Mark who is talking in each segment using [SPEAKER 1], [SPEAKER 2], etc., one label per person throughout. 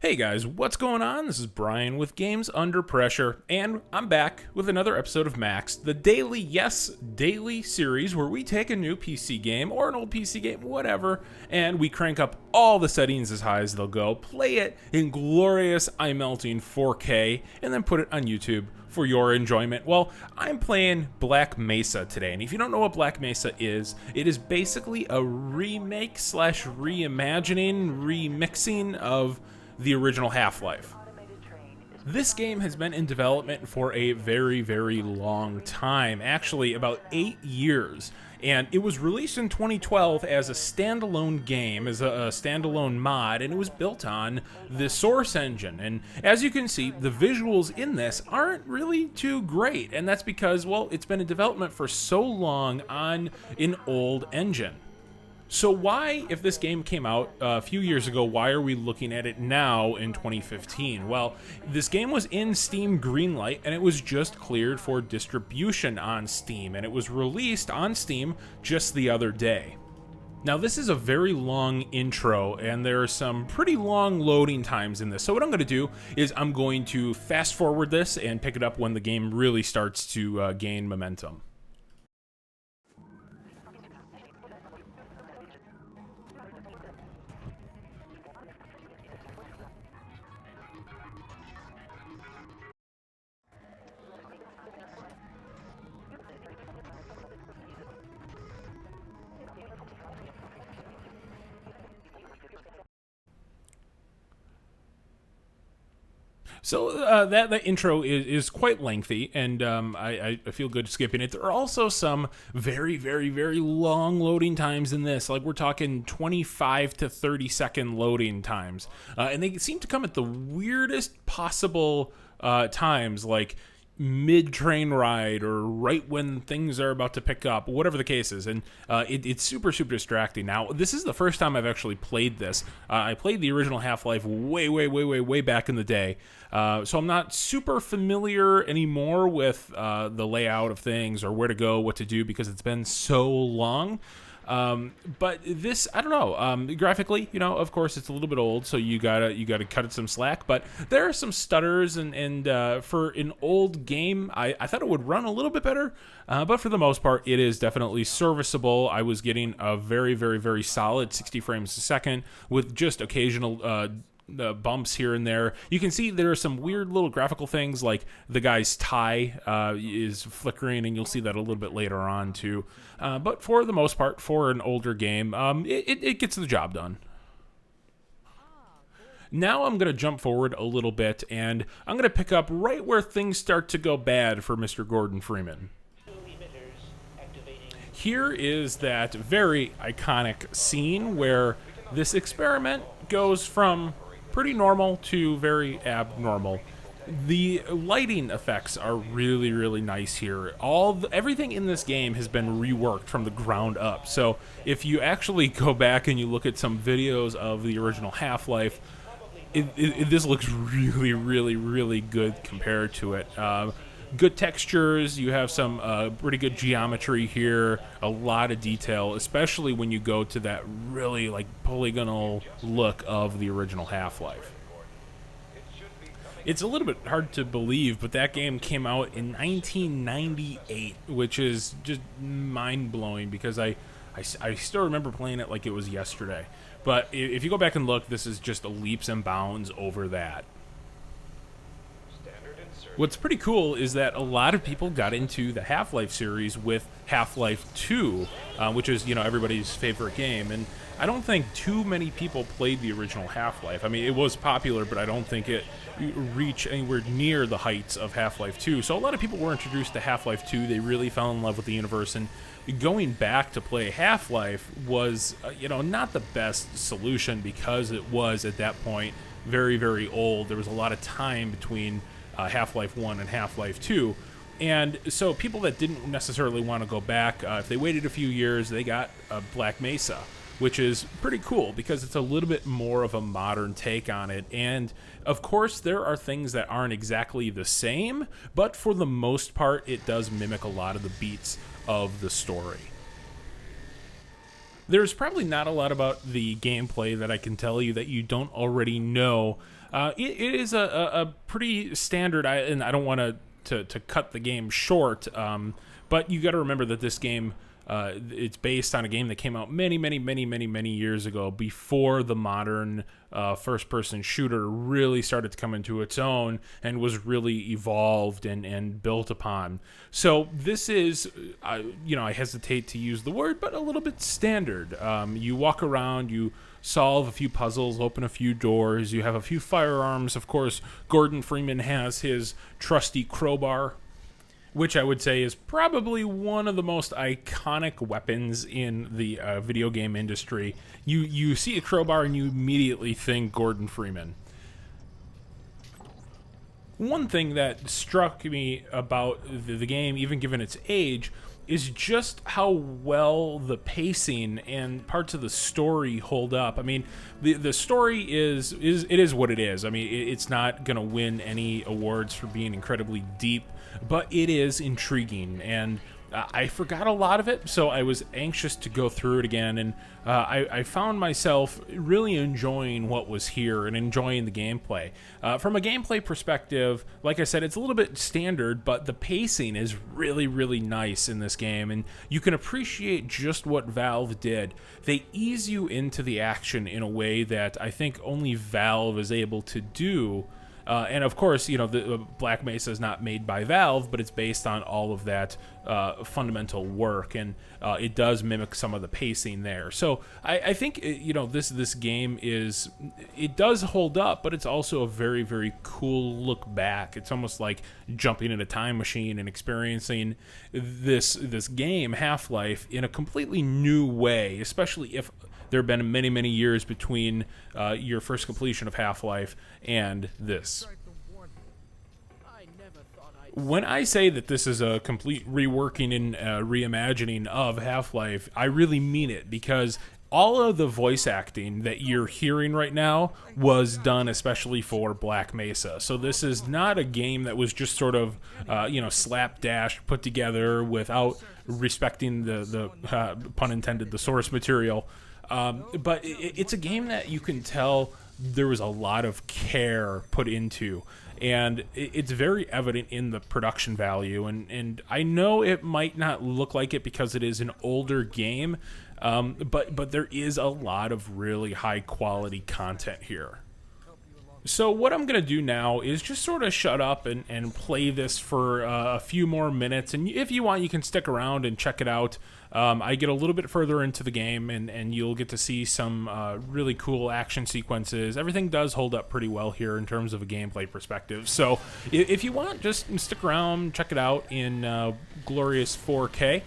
[SPEAKER 1] Hey guys, what's going on? This is Brian with Games Under Pressure, and I'm back with another episode of Max, the daily, yes, daily series where we take a new PC game, or an old PC game, whatever, and we crank up all the settings as high as they'll go, play it in glorious eye-melting 4K, and then put it on YouTube for your enjoyment. Well, I'm playing Black Mesa today, and if you don't know what Black Mesa is, it is basically a remake slash reimagining, remixing of the original Half-Life. This game has been in development for a very, very long time, actually about 8 years, and it was released in 2012 as a standalone game, as a standalone mod, and it was built on the Source engine. And as you can see, the visuals in this aren't really too great, and that's because, well, it's been in development for so long on an old engine. So why, if this game came out a few years ago, why are we looking at it now in 2015? Well, this game was in Steam Greenlight, and it was just cleared for distribution on Steam, and it was released on Steam just the other day. Now, this is a very long intro, and there are some pretty long loading times in this. So what I'm going to do is I'm going to fast forward this and pick it up when the game really starts to gain momentum. So that intro is quite lengthy, and I feel good skipping it. There are also some very, very, very long loading times in this. Like, we're talking 25 to 30 second loading times. And they seem to come at the weirdest possible times, like mid-train ride or right when things are about to pick up, whatever the case is, and it's super, super distracting. Now, this is the first time I've actually played this. I played the original Half-Life way back in the day, so I'm not super familiar anymore with the layout of things or where to go, what to do, because it's been so long. But this, I don't know, graphically, you know, of course it's a little bit old, so you gotta cut it some slack, but there are some stutters, and for an old game, I thought it would run a little bit better, but for the most part, it is definitely serviceable. I was getting a very, very, very solid 60 frames a second with just occasional, bumps here and there. You can see there are some weird little graphical things, like the guy's tie is flickering, and you'll see that a little bit later on too. But for the most part, for an older game, it gets the job done. Now I'm going to jump forward a little bit, and I'm going to pick up right where things start to go bad for Mr. Gordon Freeman. Here is that very iconic scene where this experiment goes from pretty normal to very abnormal. The lighting effects are really, really nice here. Everything in this game has been reworked from the ground up. So if you actually go back and you look at some videos of the original Half-Life, this looks really, really, really good compared to it. Good textures, you have some pretty good geometry here, a lot of detail, especially when you go to that really like polygonal look of the original Half-Life. It's a little bit hard to believe, but that game came out in 1998, which is just mind-blowing because I still remember playing it like it was yesterday. But if you go back and look, this is just leaps and bounds over that. What's pretty cool is that a lot of people got into the Half-Life series with Half-Life 2, which is, you know, everybody's favorite game, and I don't think too many people played the original Half-Life. I mean, it was popular, but I don't think it reached anywhere near the heights of Half-Life 2. So a lot of people were introduced to Half-Life 2. They really fell in love with the universe, and going back to play Half-Life was, you know, not the best solution because it was, at that point, very, very old. There was a lot of time between Half-Life 1 and Half-Life 2, and so people that didn't necessarily want to go back, if they waited a few years, they got Black Mesa, which is pretty cool because it's a little bit more of a modern take on it. And of course there are things that aren't exactly the same, but for the most part it does mimic a lot of the beats of the story. there's probably not a lot about the gameplay that I can tell you that you don't already know. It is a pretty standard, and I don't want to cut the game short, but you got to remember that this game, it's based on a game that came out many years ago, before the modern first-person shooter really started to come into its own and was really evolved and built upon. So this is, I hesitate to use the word, but a little bit standard. You walk around, you solve a few puzzles, open a few doors, you have a few firearms. Of course, Gordon Freeman has his trusty crowbar, which I would say is probably one of the most iconic weapons in the video game industry. You see a crowbar and you immediately think Gordon Freeman. One thing that struck me about the game, even given its age, is just how well the pacing and parts of the story hold up. I mean, the story is what it is. I mean, it's not going to win any awards for being incredibly deep, but it is intriguing, and I forgot a lot of it, so I was anxious to go through it again, and I found myself really enjoying what was here and enjoying the gameplay. From a gameplay perspective, like I said, it's a little bit standard, but the pacing is really nice in this game, and you can appreciate just what Valve did. They ease you into the action in a way that I think only Valve is able to do. And of course, the Black Mesa is not made by Valve, but it's based on all of that fundamental work, and it does mimic some of the pacing there. So I think this game it does hold up, but it's also a very cool look back. It's almost like jumping in a time machine and experiencing this game, Half-Life, in a completely new way, especially if there have been many years between your first completion of Half-Life and this. When I say that this is a complete reworking and reimagining of Half-Life, I really mean it, because all of the voice acting that you're hearing right now was done especially for Black Mesa. So this is not a game that was just sort of, slapdash put together without respecting the pun intended, the source material. But it's a game that you can tell there was a lot of care put into, and it's very evident in the production value. And I know it might not look like it because it is an older game, but there is a lot of really high quality content here. So what I'm going to do now is just sort of shut up and play this for a few more minutes. And if you want, you can stick around and check it out. I get a little bit further into the game, and you'll get to see some really cool action sequences. Everything does hold up pretty well here in terms of a gameplay perspective. So if you want, just stick around, check it out in glorious 4K.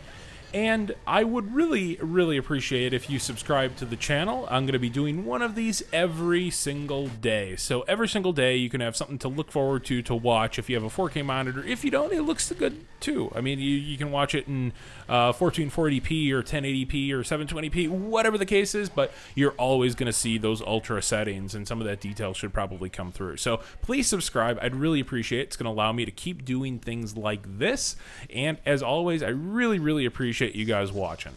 [SPEAKER 1] And I would really appreciate if you subscribe to the channel. I'm going to be doing one of these every single day. So every single day you can have something to look forward to watch. If you have a 4K monitor, if you don't, it looks good too. I mean, you can watch it in 1440p or 1080p or 720p, whatever the case is, but you're always going to see those ultra settings, and some of that detail should probably come through. So please subscribe. I'd really appreciate it. It's going to allow me to keep doing things like this. And as always, I really appreciate you guys watching.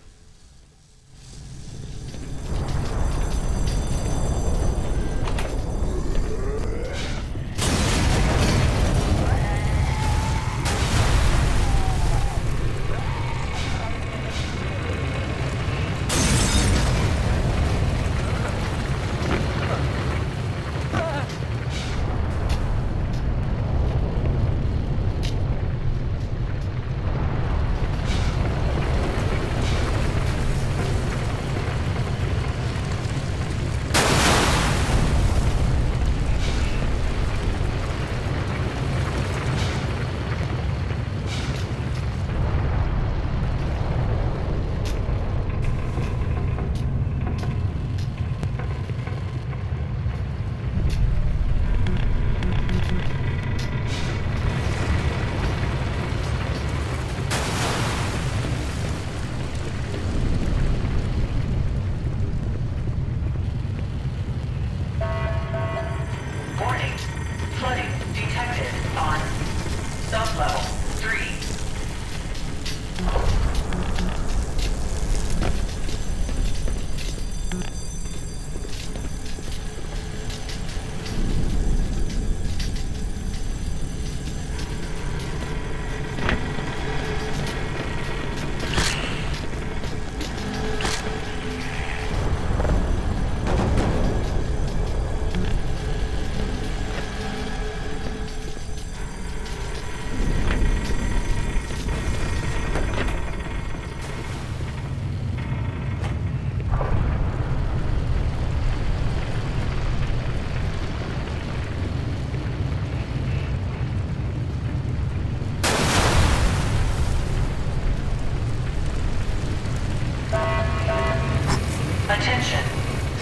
[SPEAKER 2] Attention.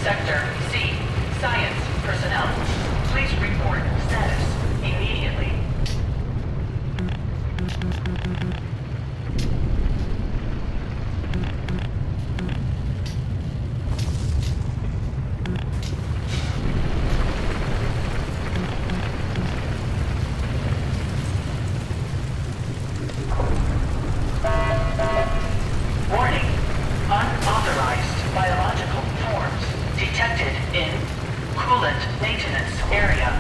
[SPEAKER 2] Sector C. Science personnel. Please report status immediately. Warning. Unauthorized biological forms detected in coolant maintenance area.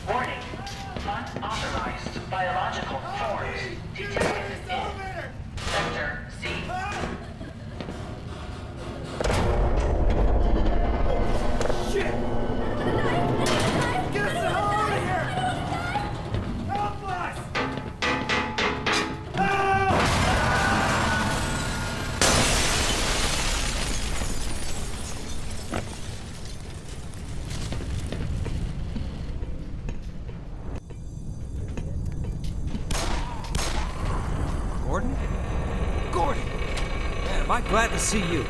[SPEAKER 2] Warning. Unauthorized biological forms detected in Sector C.
[SPEAKER 3] Shit! Get us the hell out of here! Help us!
[SPEAKER 4] Gordon? Gordon! Man, am I glad to see you.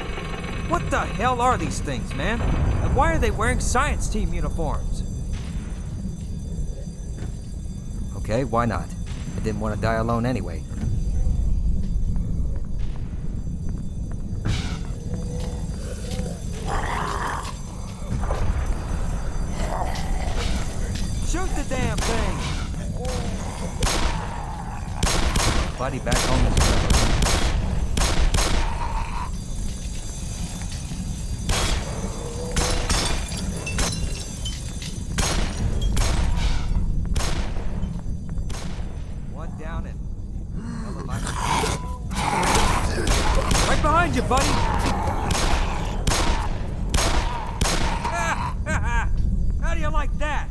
[SPEAKER 4] What the hell are these things, man? And why are they wearing science team uniforms? Okay, why not? I didn't want to die alone anyway. Shoot the damn thing! Buddy back home is forever. One down and right behind you, buddy. How do you like that?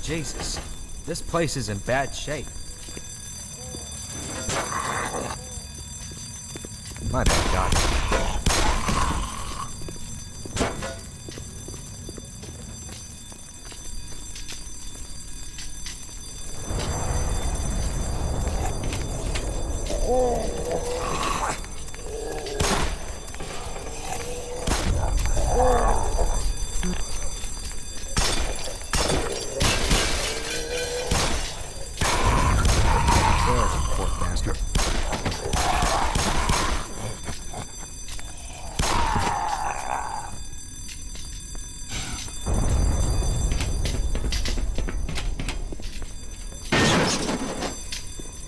[SPEAKER 4] Jesus, this place is in bad shape. My bad, Doc. Poor bastard.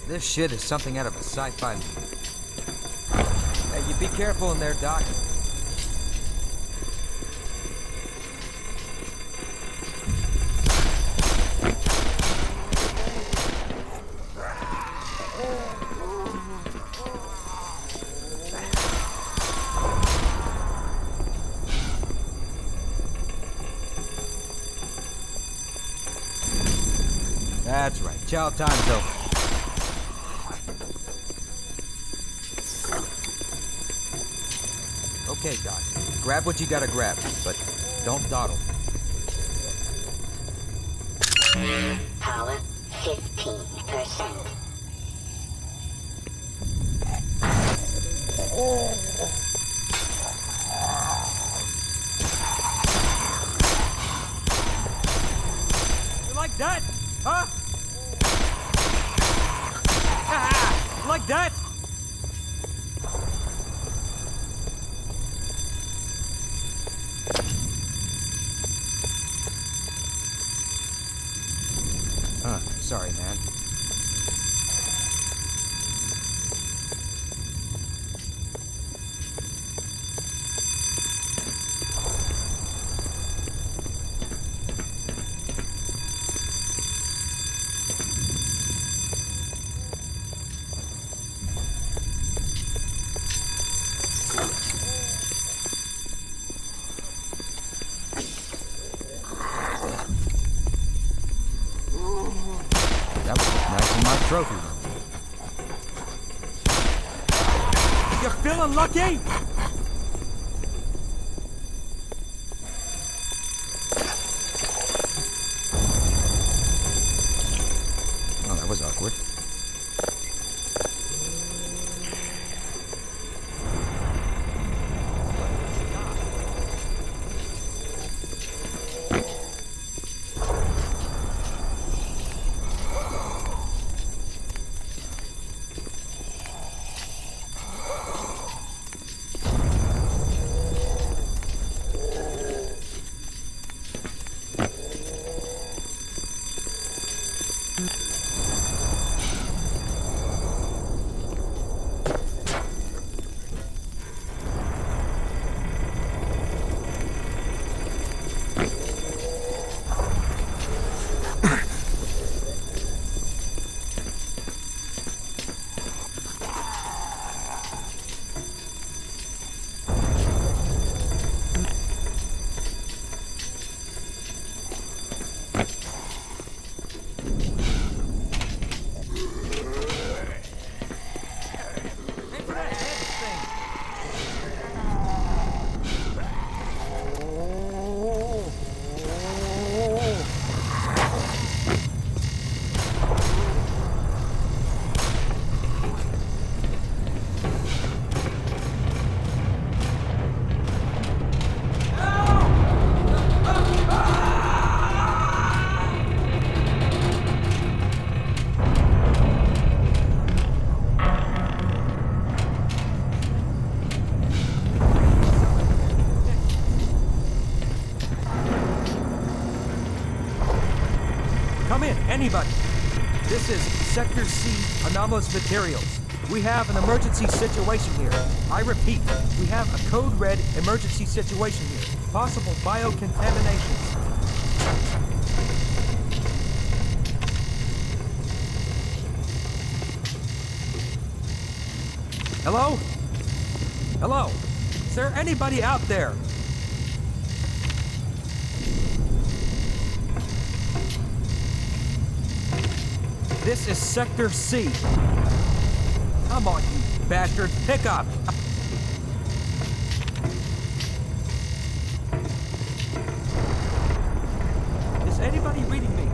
[SPEAKER 4] This shit is something out of a sci-fi movie. Hey, you be careful in there, Doc. That's right. Chow time's over. Okay, Doc. Grab what you gotta grab, but don't dawdle.
[SPEAKER 5] Power 15%.
[SPEAKER 4] You like that? Huh? You like that? Sorry, man. That was nice in my trophy room. You feeling lucky? Oh, that was awkward. Come in, anybody. This is Sector C, Anomalous Materials. We have an emergency situation here. I repeat, we have a code red emergency situation here. Possible biocontaminations. Hello? Hello? Is there anybody out there? This is Sector C. Come on, you bastard. Pick up. Is anybody reading me?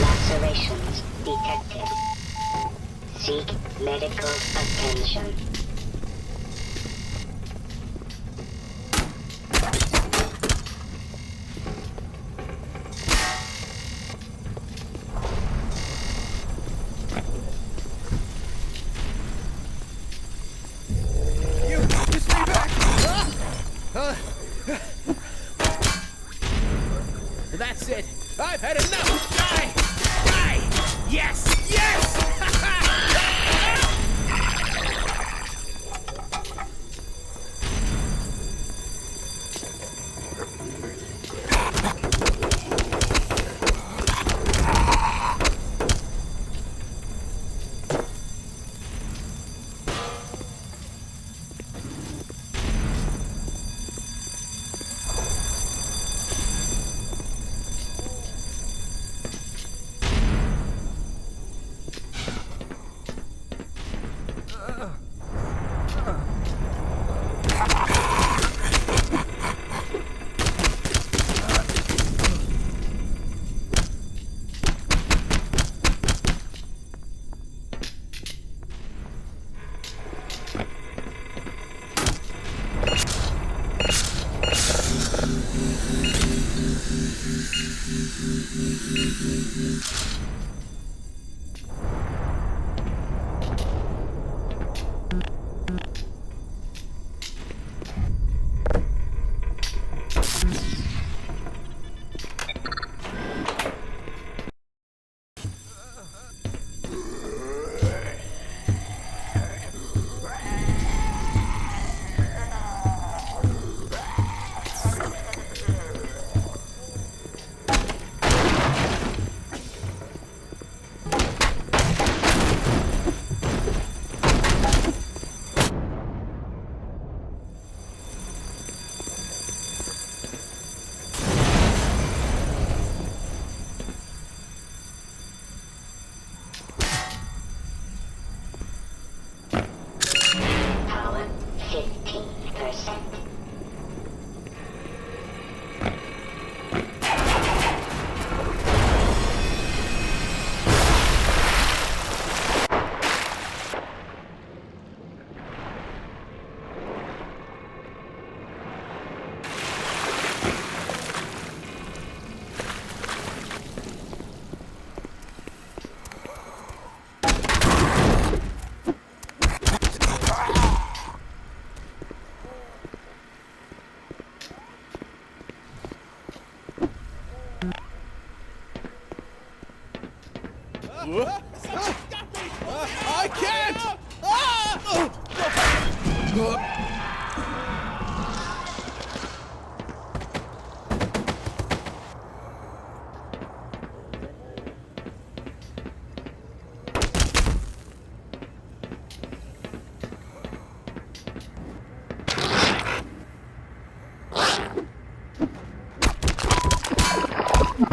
[SPEAKER 5] Lacerations detected. Seek medical attention.
[SPEAKER 3] You stay back! That's it. I've had enough. Die! Die! Yes! Yes!
[SPEAKER 5] Power 15%.
[SPEAKER 3] I can't!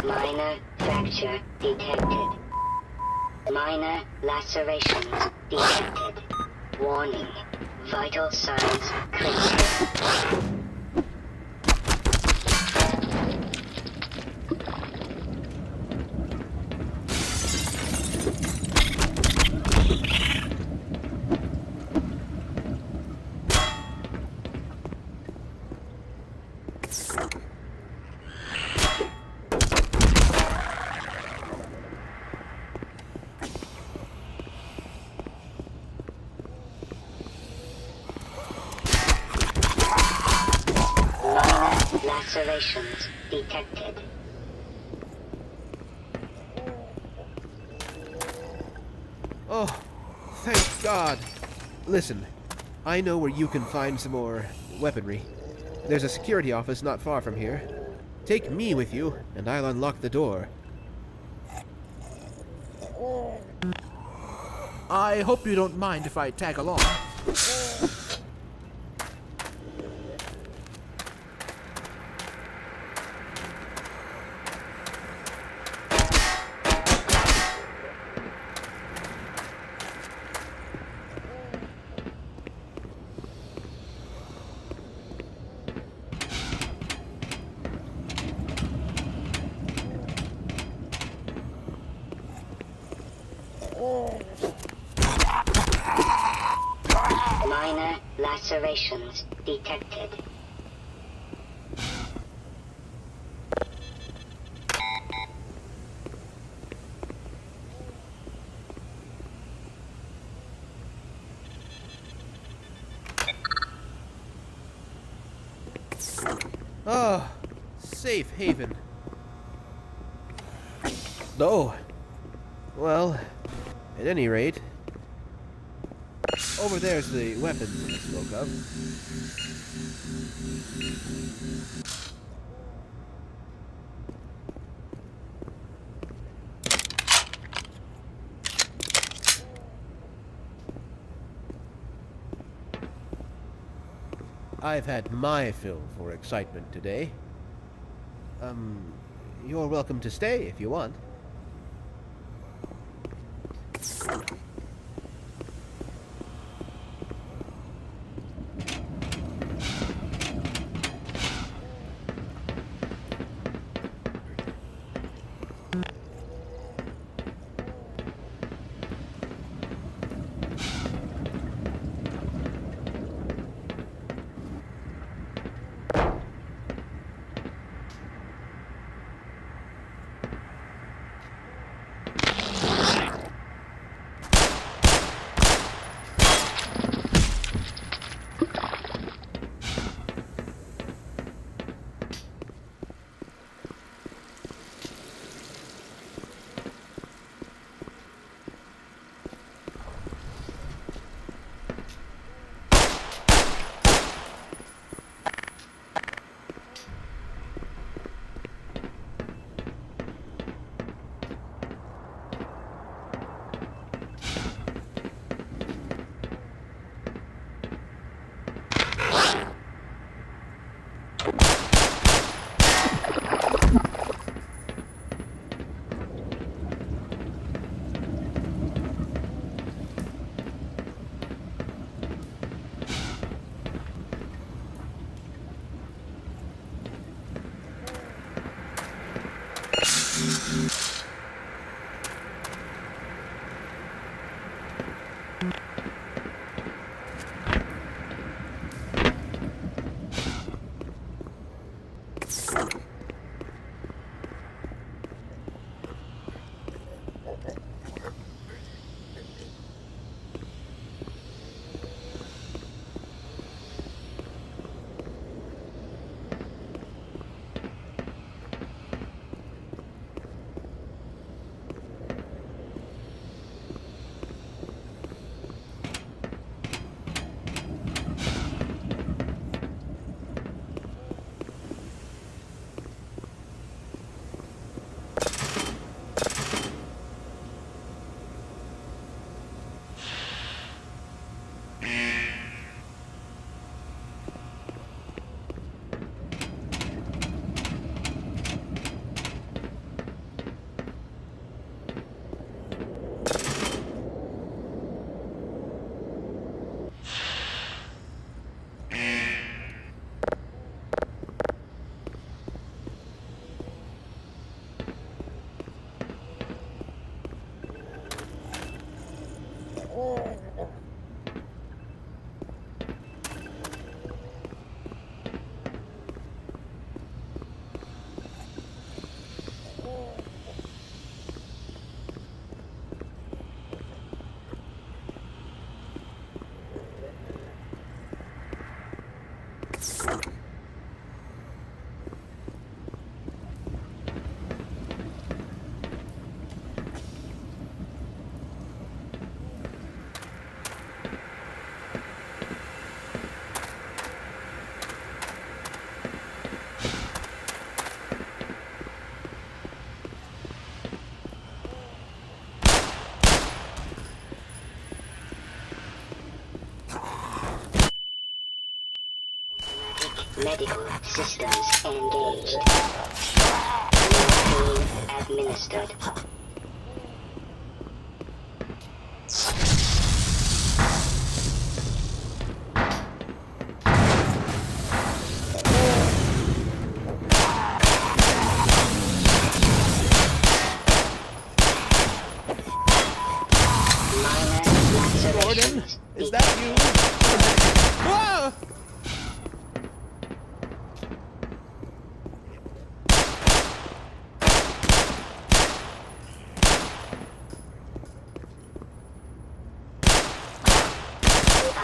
[SPEAKER 5] Minor fracture detected. Minor lacerations detected. Warning. Vital signs critical. Lacerations detected.
[SPEAKER 6] Oh, thank God. Listen, I know where you can find some more weaponry. There's a security office not far from here. Take me with you, and I'll unlock the door.
[SPEAKER 7] I hope you don't mind if I tag along.
[SPEAKER 5] Minor lacerations detected.
[SPEAKER 6] Ah, safe haven. Oh, well, at any rate, over there's the weapons I spoke of. I've had my fill for excitement today. You're welcome to stay if you want.
[SPEAKER 5] Medical systems engaged. Morphine administered. Minor lacerations.
[SPEAKER 6] Is that you? Ah!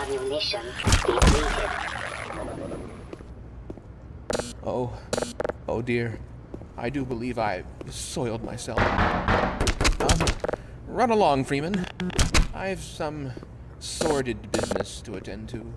[SPEAKER 5] Ammunition depleted.
[SPEAKER 6] Oh dear. I do believe I soiled myself. Run along, Freeman. I've some sordid business to attend to.